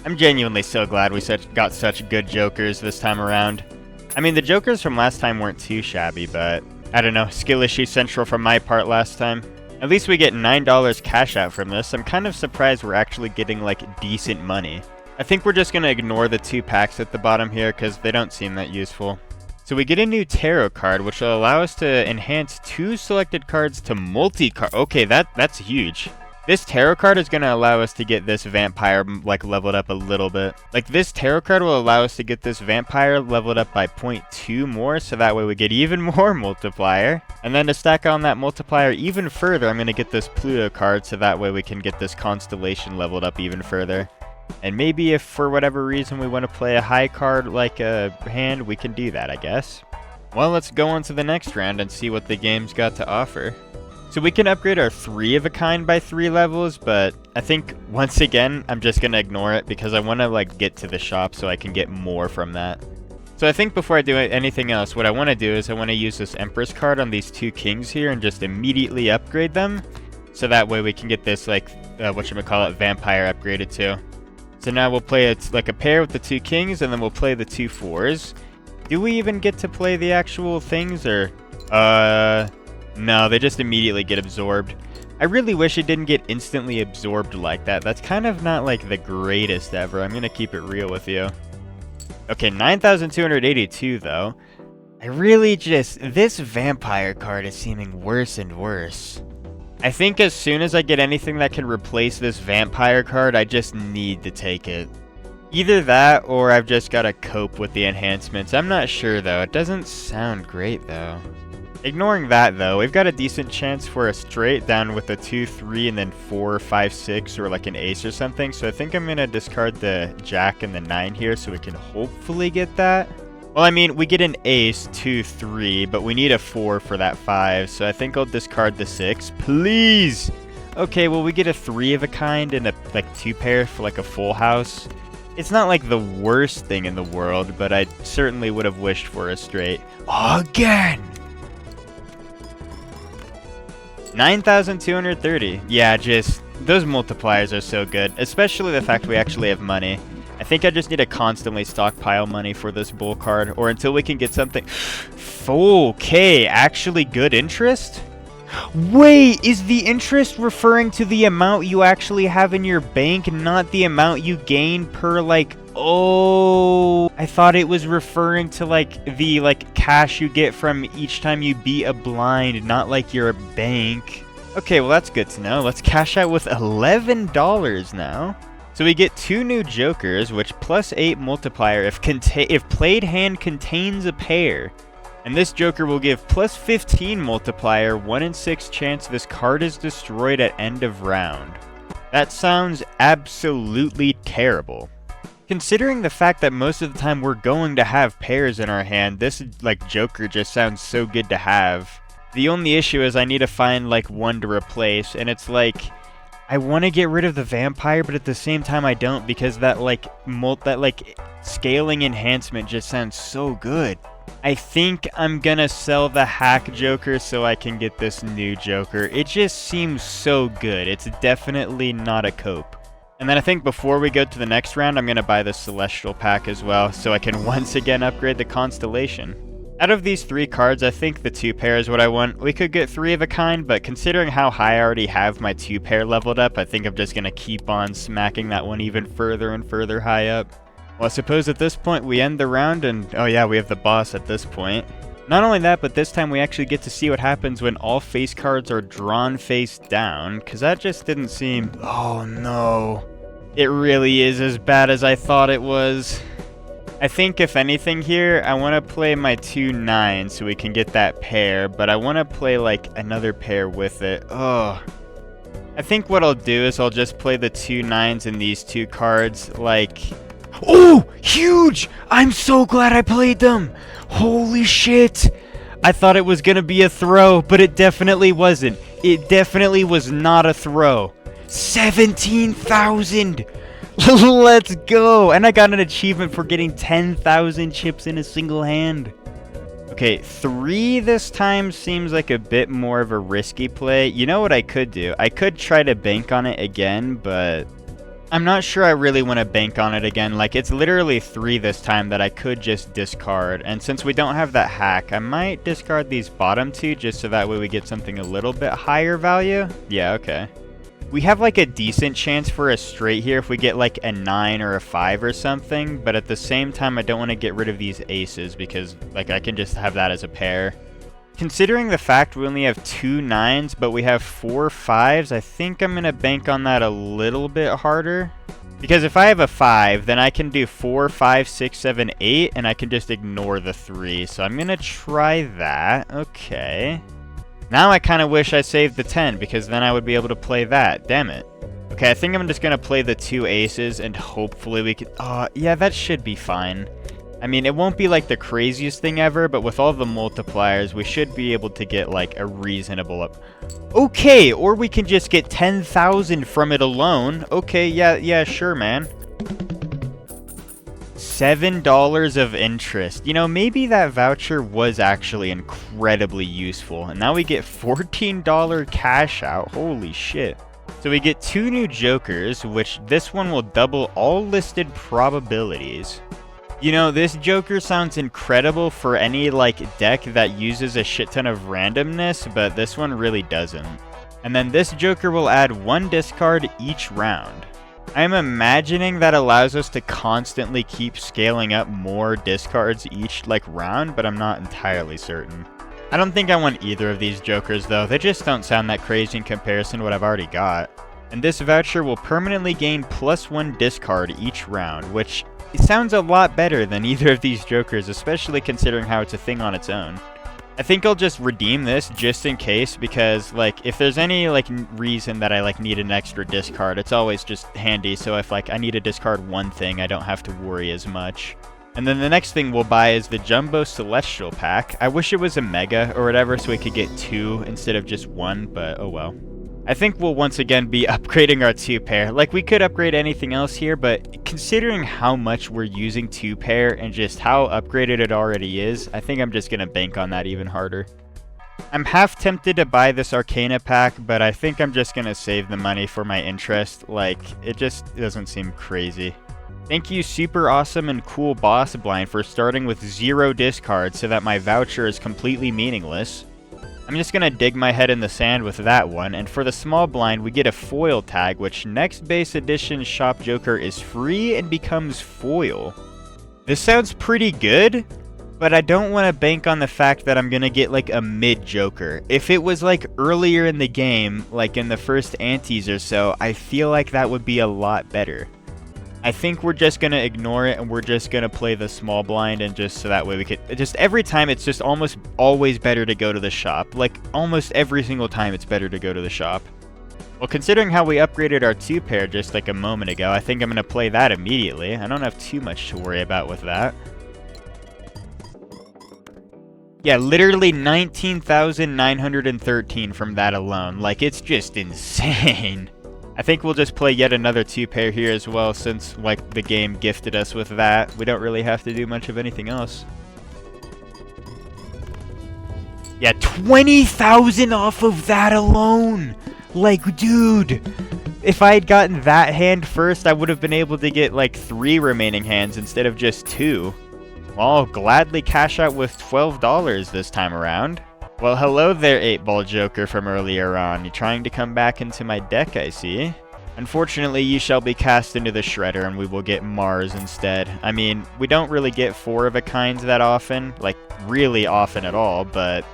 S1: I'm genuinely so glad we got such good jokers this time around. I mean, the jokers from last time weren't too shabby, but I don't know, skill issue central from my part last time. At least we get $9 cash out from this. I'm kind of surprised we're actually getting, like, decent money. I think we're just going to ignore the 2 packs at the bottom here because they don't seem that useful. So we get a new tarot card, which will allow us to enhance 2 selected cards to multi-card. Okay, that's huge. This tarot card is going to allow us to get this vampire, like, leveled up a little bit. Like, this tarot card will allow us to get this vampire leveled up by 0.2 more, so that way we get even more multiplier. And then to stack on that multiplier even further, I'm going to get this Pluto card, so that way we can get this constellation leveled up even further. And maybe if for whatever reason we want to play a high card like a hand, we can do that, I guess. Well, let's go on to the next round and see what the game's got to offer. So we can upgrade our 3 of a kind by 3 levels, but I think once again, I'm just going to ignore it because I want to like get to the shop so I can get more from that. So I think before I do anything else, what I want to do is I want to use this Empress card on these 2 kings here and just immediately upgrade them. So that way we can get this like, whatchamacallit, vampire upgraded too. So now we'll play like a pair with the 2 kings, and then we'll play the 2 4s. Do we even get to play the actual things, or... No, they just immediately get absorbed. I really wish it didn't get instantly absorbed like that. That's kind of not, like, the greatest ever. I'm gonna keep it real with you. Okay, 9,282, though. I really just... This vampire card is seeming worse and worse. I think as soon as I get anything that can replace this vampire card, I just need to take it. Either that, or I've just got to cope with the enhancements. I'm not sure, though. It doesn't sound great, though. Ignoring that, though, we've got a decent chance for a straight down with a 2, 3, and then 4, 5, 6, or like an ace or something. So I think I'm going to discard the jack and the 9 here so we can hopefully get that. Well, I mean, we get an ace, 2, 3, but we need a 4 for that 5, so I think I'll discard the 6. Please! Okay, well, we get a 3 of a kind and a, like, 2 pair for, like, a full house. It's not, like, the worst thing in the world, but I certainly would have wished for a straight. Again! 9,230. Yeah, just... Those multipliers are so good, especially the fact we actually have money. I think I just need to constantly stockpile money for this bull card, or until we can get something... Okay, actually good interest? Wait, is the interest referring to the amount you actually have in your bank, not the amount you gain per, like... Oh, I thought it was referring to, like, the, like, cash you get from each time you beat a blind, not, like, your bank. Okay, well, that's good to know. Let's cash out with $11 now. So we get 2 new jokers, which plus 8 multiplier if played hand contains a pair. And this joker will give plus 15 multiplier, 1 in 6 chance this card is destroyed at end of round. That sounds absolutely terrible. Considering the fact that most of the time we're going to have pairs in our hand, this like joker just sounds so good to have. The only issue is I need to find like one to replace, and it's like... I want to get rid of the vampire, but at the same time I don't, because that like scaling enhancement just sounds so good. I think I'm gonna sell the hack joker so I can get this new joker. It just seems so good. It's definitely not a cope. And then I think before we go to the next round, I'm gonna buy the celestial pack as well, so I can once again upgrade the constellation. Out of these 3 cards, I think the 2 pair is what I want. We could get 3 of a kind, but considering how high I already have my 2 pair leveled up, I think I'm just going to keep on smacking that one even further and further high up. Well, I suppose at this point we end the round and... Oh yeah, we have the boss at this point. Not only that, but this time we actually get to see what happens when all face cards are drawn face down, because that just didn't seem... Oh no. It really is as bad as I thought it was. I think if anything here, I want to play my 2 9s so we can get that pair, but I want to play like another pair with it. Oh. I think what I'll do is I'll just play the 2 9s and these 2 cards like... Oh! Huge! I'm so glad I played them! Holy shit! I thought it was gonna be a throw, but it definitely wasn't. It definitely was not a throw. 17,000! Let's go! And I got an achievement for getting 10,000 chips in a single hand. Okay, 3 this time seems like a bit more of a risky play. You know what I could do? I could try to bank on it again, but I'm not sure I really want to bank on it again. Like, it's literally 3 this time that I could just discard. And since we don't have that hack, I might discard these bottom 2 just so that way we get something a little bit higher value. Yeah, okay. We have like a decent chance for a straight here if we get like a 9 or a 5 or something, but at the same time I don't want to get rid of these aces because like I can just have that as a pair. Considering the fact we only have 2 9s but we have 4 5s, I think I'm going to bank on that a little bit harder. Because if I have a 5, then I can do 4, 5, 6, 7, 8, and I can just ignore the 3. So I'm going to try that. Okay. Now I kind of wish I saved the 10, because then I would be able to play that. Damn it. Okay, I think I'm just going to play the 2 aces, and hopefully we can... Oh, yeah, that should be fine. I mean, it won't be like the craziest thing ever, but with all the multipliers, we should be able to get like a reasonable up... Okay, or we can just get 10,000 from it alone. Okay, yeah, sure, man. $7 of interest. You know, maybe that voucher was actually incredibly useful. And now we get $14 cash out. Holy shit. So we get 2 new jokers, which this one will double all listed probabilities. You know, this joker sounds incredible for any, like, deck that uses a shit ton of randomness, but this one really doesn't. And then this joker will add 1 discard each round. I'm imagining that allows us to constantly keep scaling up more discards each, like, round, but I'm not entirely certain. I don't think I want either of these jokers, though. They just don't sound that crazy in comparison to what I've already got. And this voucher will permanently gain +1 discard each round, which... It sounds a lot better than either of these jokers, especially considering how it's a thing on its own. I think I'll just redeem this just in case, because like if there's any like reason that I like need an extra discard, it's always just handy. So if like I need to discard one thing, I don't have to worry as much. And then the next thing we'll buy is the Jumbo Celestial Pack. I wish it was a Mega or whatever so we could get 2 instead of just 1, but oh well. I think we'll once again be upgrading our 2 pair. Like, we could upgrade anything else here, but considering how much we're using 2 pair and just how upgraded it already is, I think I'm just going to bank on that even harder. I'm half tempted to buy this Arcana pack, but I think I'm just going to save the money for my interest. Like, it just doesn't seem crazy. Thank you, super awesome and cool boss blind, for starting with 0 discards so that my voucher is completely meaningless. I'm just going to dig my head in the sand with that one, and for the small blind, we get a foil tag, which next base edition shop joker is free and becomes foil. This sounds pretty good, but I don't want to bank on the fact that I'm going to get like a mid joker. If it was like earlier in the game, like in the first antes or so, I feel like that would be a lot better. I think we're just going to ignore it and we're just going to play the small blind, and just so that way we could... Just every time it's just almost always better to go to the shop. Like almost every single time it's better to go to the shop. Well, considering how we upgraded our 2 pair just like a moment ago, I think I'm going to play that immediately. I don't have too much to worry about with that. Yeah, literally 19,913 from that alone. Like, it's just insane. I think we'll just play yet another 2 pair here as well, since like the game gifted us with that. We don't really have to do much of anything else. Yeah, 20,000 off of that alone! Like, dude! If I had gotten that hand first, I would have been able to get like 3 remaining hands instead of just 2. Well, I'll gladly cash out with $12 this time around. Well, hello there, 8-ball joker from earlier on. You're trying to come back into my deck, I see. Unfortunately, you shall be cast into the shredder, and we will get Mars instead. I mean, we don't really get 4 of a kind that often. Like, really often at all, but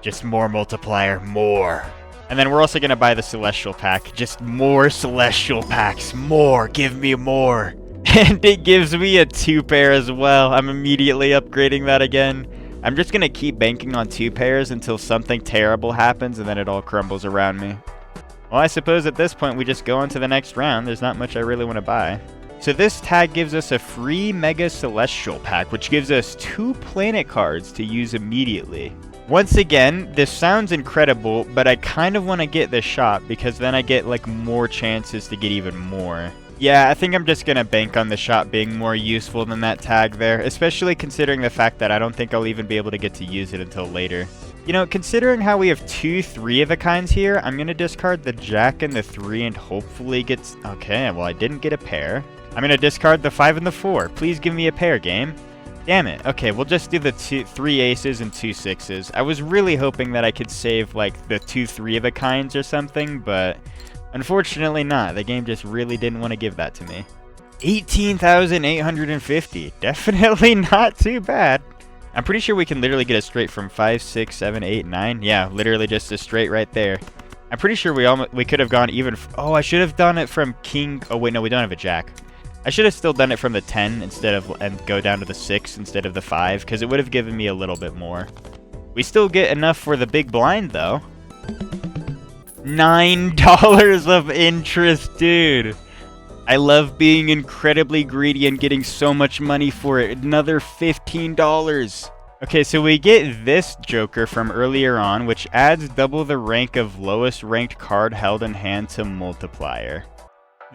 S1: just more multiplier, more. And then we're also going to buy the Celestial Pack. Just more Celestial Packs, more, give me more. And it gives me a 2-pair as well. I'm immediately upgrading that again. I'm just gonna keep banking on 2 pairs until something terrible happens and then it all crumbles around me. Well, I suppose at this point we just go on to the next round. There's not much I really want to buy. So this tag gives us a free Mega Celestial pack, which gives us 2 planet cards to use immediately. Once again, this sounds incredible, but I kind of want to get this shot because then I get like more chances to get even more. Yeah, I think I'm just going to bank on the shot being more useful than that tag there, especially considering the fact that I don't think I'll even be able to get to use it until later. You know, considering how we have 2 3-of-a-kinds here, I'm going to discard the Jack and the 3 and hopefully get... Okay, well, I didn't get a pair. I'm going to discard the 5 and the 4. Please give me a pair, game. Damn it. Okay, we'll just do the 3 aces and 2 6s. I was really hoping that I could save, like, the 2 3-of-a-kinds or something, but unfortunately not. The game just really didn't want to give that to me. 18,850. Definitely not too bad. I'm pretty sure we can literally get a straight from 5, 6, 7, 8, 9. Yeah, literally just a straight right there. I'm pretty sure we could have gone even... Oh, I should have done it from king... Oh, wait, no, we don't have a jack. I should have still done it from the 10 instead of... And go down to the 6 instead of the 5, because it would have given me a little bit more. We still get enough for the big blind, though. $9 of interest, dude. I love being incredibly greedy and getting so much money for it. Another $15. Okay, so we get this Joker from earlier on, which adds double the rank of lowest ranked card held in hand to multiplier.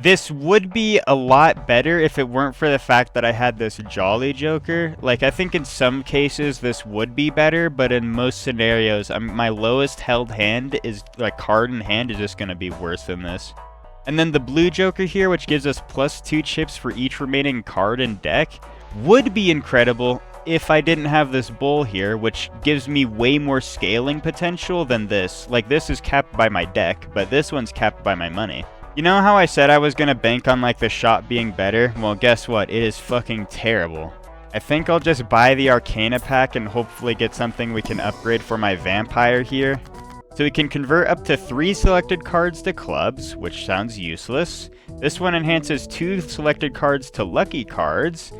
S1: This would be a lot better if it weren't for the fact that I had this Jolly Joker. Like, I think in some cases this would be better, but in most scenarios, my lowest held hand is, like, card in hand is just going to be worse than this. And then the blue Joker here, which gives us +2 chips for each remaining card in deck, would be incredible if I didn't have this bull here, which gives me way more scaling potential than this. Like, this is capped by my deck, but this one's capped by my money. You know how I said I was gonna bank on, like, the shot being better? Well, guess what? It is fucking terrible. I think I'll just buy the Arcana pack and hopefully get something we can upgrade for my vampire here. So we can convert up to 3 selected cards to clubs, which sounds useless. This one enhances 2 selected cards to lucky cards,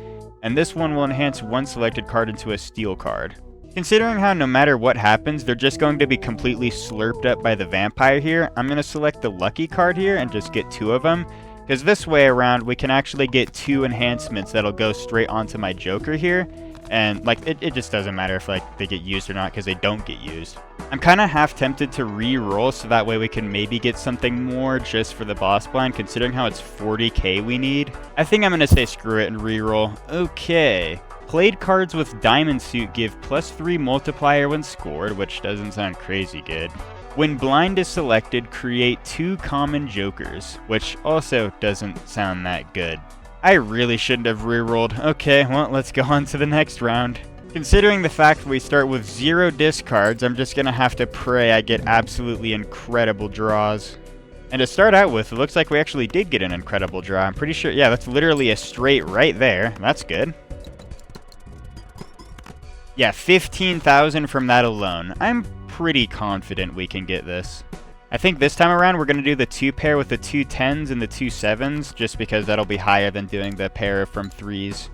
S1: and this one will enhance 1 selected card into a steel card. Considering how no matter what happens, they're just going to be completely slurped up by the vampire here, I'm going to select the lucky card here and just get 2 of them, because this way around we can actually get 2 enhancements that'll go straight onto my Joker here. And, like, it just doesn't matter if, like, they get used or not, because they don't get used. I'm kind of half tempted to re-roll, so that way we can maybe get something more just for the boss blind, considering how it's 40k we need. I think I'm going to say screw it and re-roll. Okay. Played cards with Diamond Suit give +3 multiplier when scored, which doesn't sound crazy good. When blind is selected, create 2 common jokers, which also doesn't sound that good. I really shouldn't have rerolled. Okay, well, let's go on to the next round. Considering the fact we start with 0 discards, I'm just gonna have to pray I get absolutely incredible draws. And to start out with, it looks like we actually did get an incredible draw. I'm pretty sure, yeah, that's literally a straight right there. That's good. Yeah, 15,000 from that alone. I'm pretty confident we can get this. I think this time around we're going to do the 2 pair with the 2 10s and the 2 7s, just because that'll be higher than doing the pair from 3s.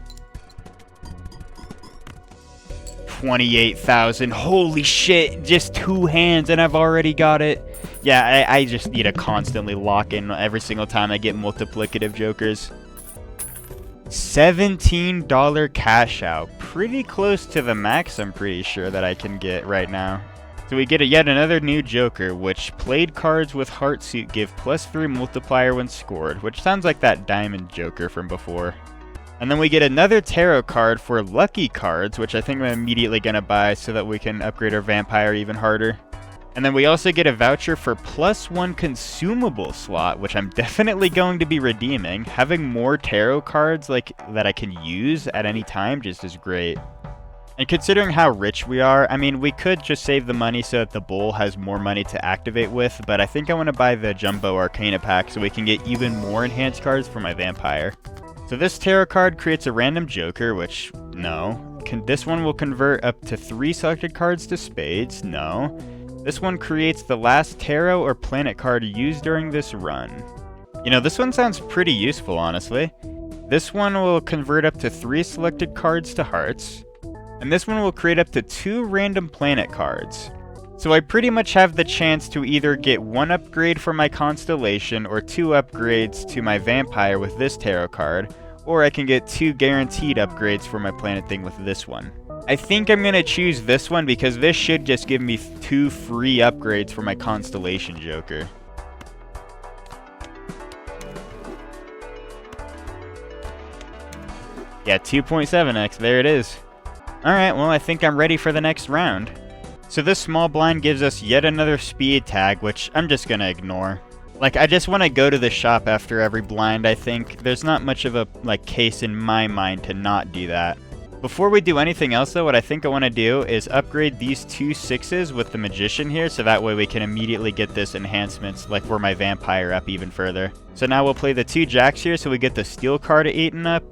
S1: 28,000. Holy shit, just 2 hands and I've already got it. Yeah, I just need to constantly lock in every single time I get multiplicative jokers. $17 cash out. Pretty close to the max, I'm pretty sure, that I can get right now. So we get yet another new Joker, which played cards with Heartsuit give +3 multiplier when scored, which sounds like that Diamond Joker from before. And then we get another tarot card for lucky cards, which I think I'm immediately going to buy so that we can upgrade our vampire even harder. And then we also get a voucher for +1 consumable slot, which I'm definitely going to be redeeming. Having more tarot cards like that I can use at any time just is great. And considering how rich we are, I mean, we could just save the money so that the bull has more money to activate with, but I think I want to buy the Jumbo Arcana pack so we can get even more enhanced cards for my vampire. So this tarot card creates a random Joker, which, no. This one will convert up to 3 selected cards to spades, no. This one creates the last tarot or planet card used during this run. You know, this one sounds pretty useful, honestly. This one will convert up to 3 selected cards to hearts. And this one will create up to 2 random planet cards. So I pretty much have the chance to either get 1 upgrade for my constellation or 2 upgrades to my vampire with this tarot card, or I can get 2 guaranteed upgrades for my planet thing with this one. I think I'm going to choose this one because this should just give me 2 free upgrades for my constellation joker. Yeah, 2.7x, there it is. Alright, well I think I'm ready for the next round. So this small blind gives us yet another speed tag, which I'm just gonna ignore. Like, I just want to go to the shop after every blind, I think. There's not much of a, case in my mind to not do that. Before we do anything else though, what I think I want to do is upgrade these 2 6s with the magician here, so that way we can immediately get this enhancements, like for my vampire up even further. So now we'll play the 2 jacks here, so we get the steel card eaten up.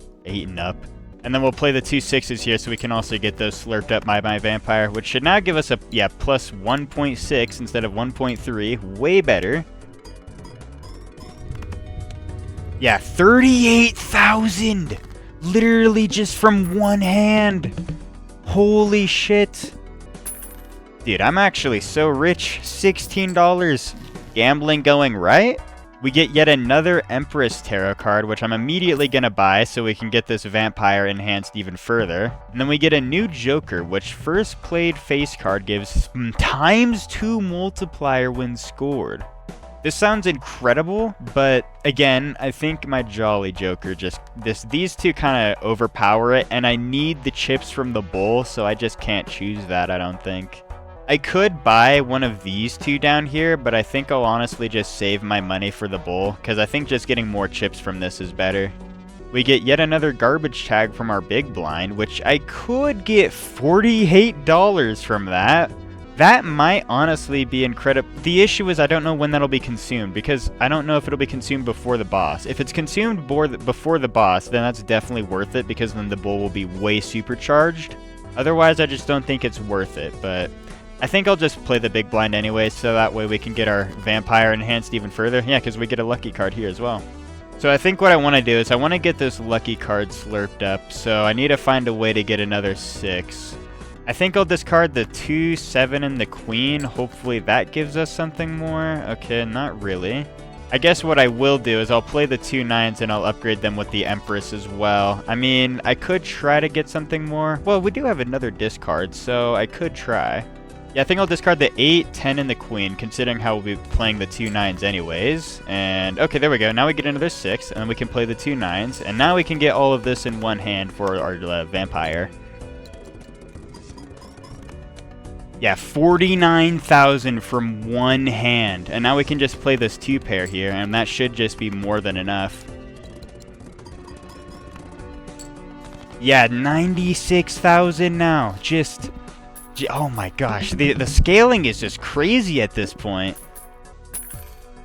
S1: And then we'll play the 2 6s here so we can also get those slurped up by my vampire, which should now give us a, plus 1.6 instead of 1.3. Way better. Yeah, 38,000! Literally just from one hand. Holy shit. Dude, I'm actually so rich. $16. Gambling going right? We get yet another Empress Tarot card, which I'm immediately going to buy so we can get this vampire enhanced even further. And then we get a new Joker, which first played face card gives ×2 multiplier when scored. This sounds incredible, but again, I think my Jolly Joker these 2 kind of overpower it, and I need the chips from the bowl, so I just can't choose that, I don't think. I could buy one of these 2 down here, but I think I'll honestly just save my money for the bowl, because I think just getting more chips from this is better. We get yet another garbage tag from our big blind, which I could get $48 from that. That might honestly be incredible. The issue is I don't know when that'll be consumed, because I don't know if it'll be consumed before the boss. If it's consumed before the boss, then that's definitely worth it, because then the bowl will be way supercharged. Otherwise, I just don't think it's worth it, but I think I'll just play the big blind anyway, so that way we can get our vampire enhanced even further. Yeah, because we get a lucky card here as well. So I think what I want to do is I want to get this lucky card slurped up, so I need to find a way to get another 6. I think I'll discard the 2, 7, and the queen. Hopefully that gives us something more. Okay, not really. I guess what I will do is I'll play the 2 9s and I'll upgrade them with the Empress as well. I mean, I could try to get something more. Well, we do have another discard, so I could try. Yeah, I think I'll discard the 8, 10, and the queen, considering how we'll be playing the 2 9s anyways. And, okay, there we go. Now we get another 6, and then we can play the 2 9s. And now we can get all of this in one hand for our vampire. Yeah, 49,000 from one hand. And now we can just play this 2 pair here, and that should just be more than enough. Yeah, 96,000 now. Oh my gosh, the scaling is just crazy at this point.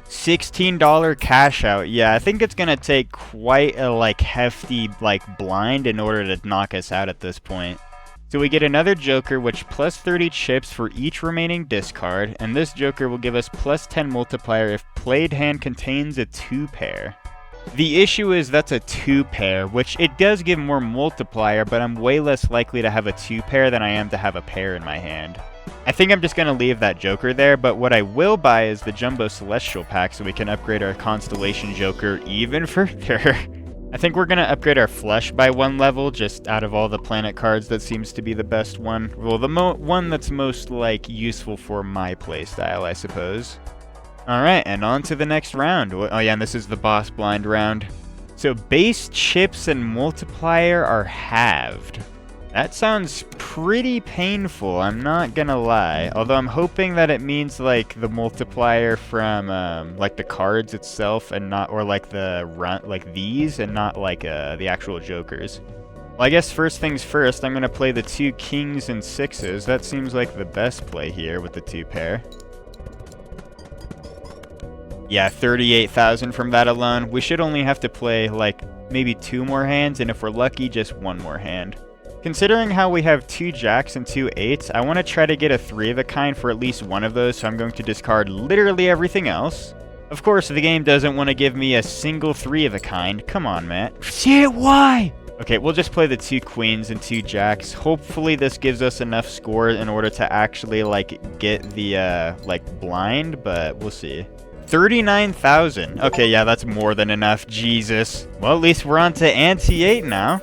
S1: $16 cash out. Yeah, I think it's going to take quite a hefty blind in order to knock us out at this point. So we get another Joker, which plus 30 chips for each remaining discard, and this Joker will give us plus 10 multiplier if played hand contains a 2 pair. The issue is that's a 2 pair, which it does give more multiplier, but I'm way less likely to have a 2 pair than I am to have a pair in my hand. I think I'm just going to leave that Joker there, but what I will buy is the Jumbo Celestial Pack so we can upgrade our Constellation Joker even further. I think we're going to upgrade our Flush by 1 level, just out of all the planet cards, that seems to be the best one. Well, the one that's most, useful for my playstyle, I suppose. Alright, and on to the next round. Oh yeah, and this is the boss blind round. So base chips and multiplier are halved. That sounds pretty painful, I'm not gonna lie. Although I'm hoping that it means the multiplier from the cards itself and not, or these and not the actual jokers. Well, I guess first things first, I'm gonna play the 2 kings and 6s. That seems like the best play here with the 2 pair. Yeah, 38,000 from that alone. We should only have to play maybe 2 more hands, and if we're lucky, just 1 more hand. Considering how we have 2 jacks and 2 8s, I want to try to get a 3 of a kind for at least one of those, so I'm going to discard literally everything else. Of course, the game doesn't want to give me a single 3 of a kind. Come on, man. Shit, why? Okay, we'll just play the 2 queens and 2 jacks. Hopefully this gives us enough score in order to actually, like, get the, blind, but we'll see. 39,000. Okay, yeah, that's more than enough. Jesus. Well, at least we're on to Ante 8 now.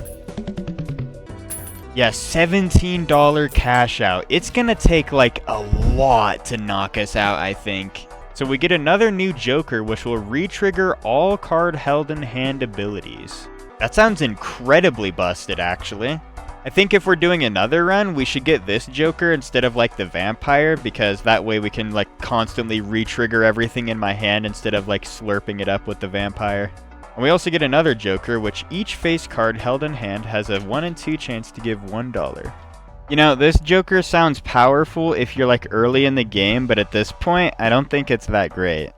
S1: Yeah, $17 cash out. It's gonna take, like, a lot to knock us out, I think. So we get another new Joker, which will re-trigger all card held in hand abilities. That sounds incredibly busted, actually. I think if we're doing another run, we should get this Joker instead of, like, the Vampire, because that way we can, like, constantly re-trigger everything in my hand instead of, like, slurping it up with the Vampire. And we also get another Joker, which each face card held in hand has a 1 in 2 chance to give $1. You know, this Joker sounds powerful if you're, like, early in the game, but at this point, I don't think it's that great.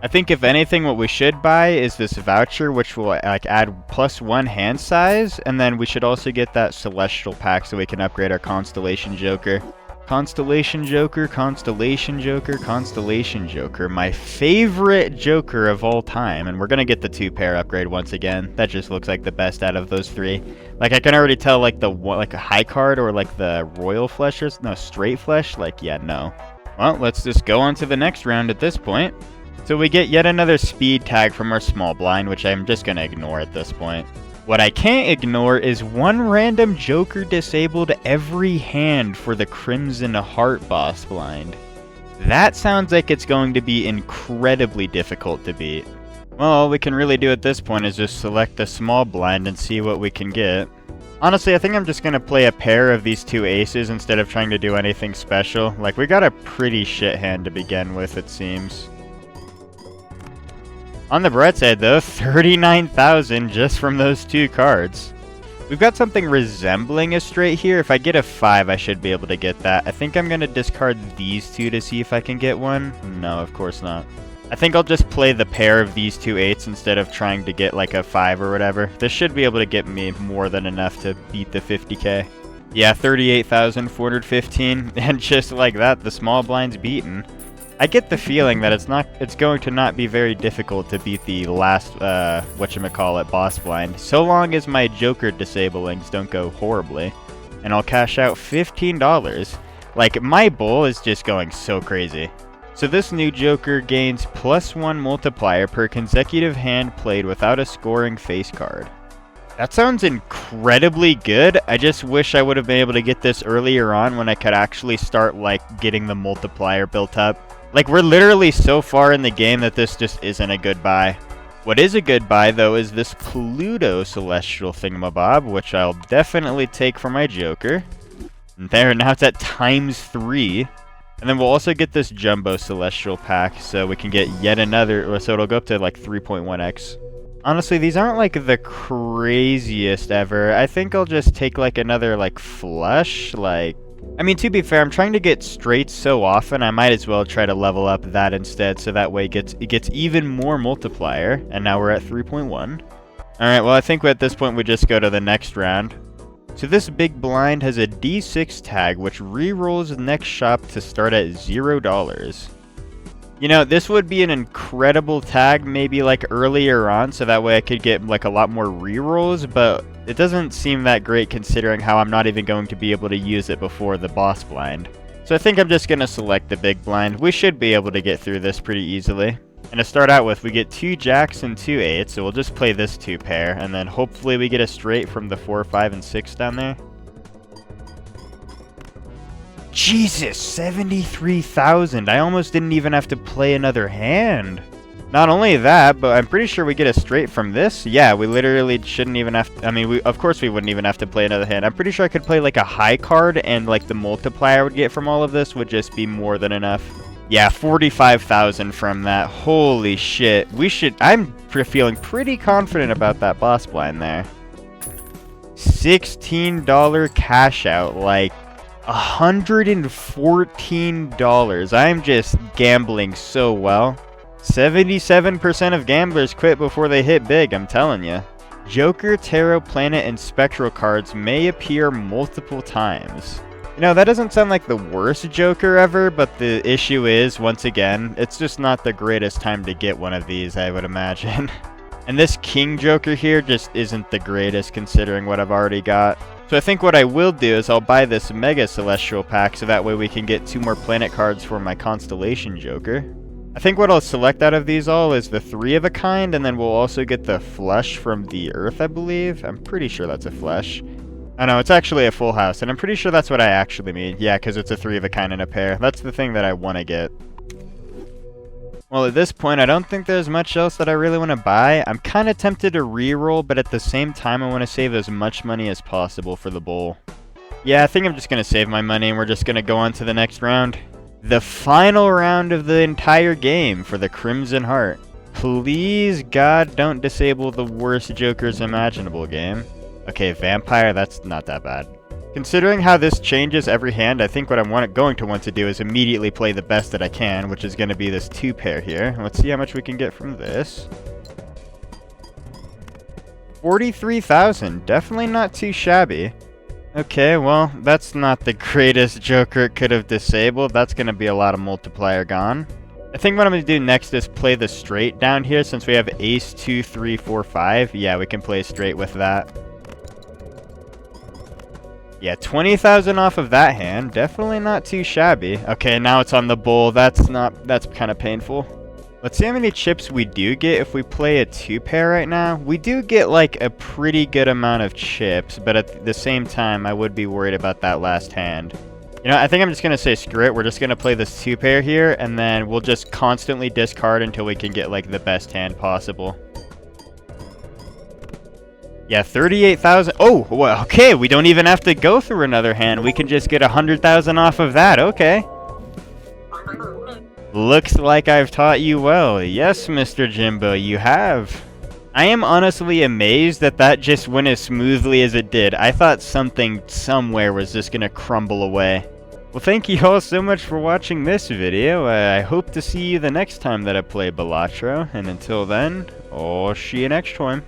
S1: I think if anything, what we should buy is this voucher, which will, like, add +1 hand size, and then we should also get that Celestial pack so we can upgrade our Constellation Joker. Constellation Joker, Constellation Joker, Constellation Joker. My favorite Joker of all time, and we're gonna get the 2-pair upgrade once again. That just looks like the best out of those 3. Like, I can already tell, like, like a high card or, like, the Royal Flesh, or no, Straight Flesh, like, yeah, no. Well, let's just go on to the next round at this point. So we get yet another speed tag from our small blind, which I'm just going to ignore at this point. What I can't ignore is one random Joker disabled every hand for the Crimson Heart boss blind. That sounds like it's going to be incredibly difficult to beat. Well, all we can really do at this point is just select the small blind and see what we can get. Honestly, I think I'm just going to play a pair of these 2 aces instead of trying to do anything special. Like, we got a pretty shit hand to begin with, it seems. On the bright side, though, 39,000 just from those 2 cards. We've got something resembling a straight here. If I get a 5, I should be able to get that. I think I'm going to discard these 2 to see if I can get one. No, of course not. I think I'll just play the pair of these 2 8s instead of trying to get like a 5 or whatever. This should be able to get me more than enough to beat the 50k. Yeah, 38,415, and just like that, the small blind's beaten. I get the feeling that it's going to not be very difficult to beat the last, whatchamacallit, boss blind, so long as my Joker disablings don't go horribly. And I'll cash out $15. Like, my bowl is just going so crazy. So this new Joker gains +1 multiplier per consecutive hand played without a scoring face card. That sounds incredibly good. I just wish I would have been able to get this earlier on when I could actually start, like, getting the multiplier built up. Like, we're literally so far in the game that this just isn't a good buy. What is a good buy, though, is this Pluto Celestial thingamabob, which I'll definitely take for my Joker. And there, now it's at ×3. And then we'll also get this Jumbo Celestial pack, so we can get yet another, so it'll go up to, like, 3.1x. Honestly, these aren't, like, the craziest ever. I think I'll just take, like, another, like, flush, like... I mean, to be fair, I'm trying to get straights so often, I might as well try to level up that instead, so that way it gets even more multiplier, and now we're at 3.1. Alright, well, I think at this point we just go to the next round. So this big blind has a D6 tag, which re-rolls next shop to start at $0. You know, this would be an incredible tag maybe like earlier on, so that way I could get like a lot more re-rolls, but it doesn't seem that great considering how I'm not even going to be able to use it before the boss blind. So I think I'm just going to select the big blind. We should be able to get through this pretty easily. And to start out with, we get 2 jacks and 2 8s, so we'll just play this 2 pair, and then hopefully we get a straight from the 4, 5, and 6 down there. Jesus, 73,000. I almost didn't even have to play another hand. Not only that, but I'm pretty sure we get a straight from this. Yeah, we literally shouldn't even have to, I mean, of course we wouldn't even have to play another hand. I'm pretty sure I could play like a high card, and like the multiplier I would get from all of this would just be more than enough. Yeah, 45,000 from that. Holy shit. I'm feeling pretty confident about that boss blind there. $16 cash out, like $114. I'm just gambling so well. 77% of gamblers quit before they hit big, I'm telling you. Joker, Tarot, Planet, and Spectral cards may appear multiple times. You know, that doesn't sound like the worst Joker ever, but the issue is, once again, it's just not the greatest time to get one of these, I would imagine. And this King Joker here just isn't the greatest considering what I've already got. So I think what I will do is I'll buy this Mega Celestial pack so that way we can get 2 more planet cards for my Constellation Joker. I think what I'll select out of these all is the 3 of a kind, and then we'll also get the Flush from the Earth, I believe. I'm pretty sure that's a Flush. Oh no, it's actually a Full House, and I'm pretty sure that's what I actually mean. Yeah, because it's a 3 of a kind and a pair. That's the thing that I want to get. Well, at this point, I don't think there's much else that I really want to buy. I'm kind of tempted to reroll, but at the same time, I want to save as much money as possible for the bowl. Yeah, I think I'm just going to save my money, and we're just going to go on to the next round. The final round of the entire game for the Crimson Heart. Please, God, don't disable the worst Jokers imaginable, game. Okay, Vampire, that's not that bad. Considering how this changes every hand, I think what I'm going to want to do is immediately play the best that I can, which is going to be this 2 pair here. Let's see how much we can get from this. 43,000, definitely not too shabby. Okay, well, that's not the greatest Joker it could have disabled. That's going to be a lot of multiplier gone. I think what I'm going to do next is play the straight down here since we have Ace, 2, 3, 4, 5. Yeah, we can play straight with that. Yeah, 20,000 off of that hand. Definitely not too shabby. Okay, now it's on the bull. That's kind of painful. Let's see how many chips we do get if we play a 2 pair right now. We do get like a pretty good amount of chips, but at the same time, I would be worried about that last hand. You know, I think I'm just going to say screw it. We're just going to play this 2 pair here, and then we'll just constantly discard until we can get like the best hand possible. Yeah, 38,000. Oh, well, okay. We don't even have to go through another hand. We can just get 100,000 off of that. Okay. Looks like I've taught you well. Yes, Mr. Jimbo, you have. I am honestly amazed that that just went as smoothly as it did. I thought something somewhere was just going to crumble away. Well, thank you all so much for watching this video. I hope to see you the next time that I play Balatro. And until then, I'll see you next time.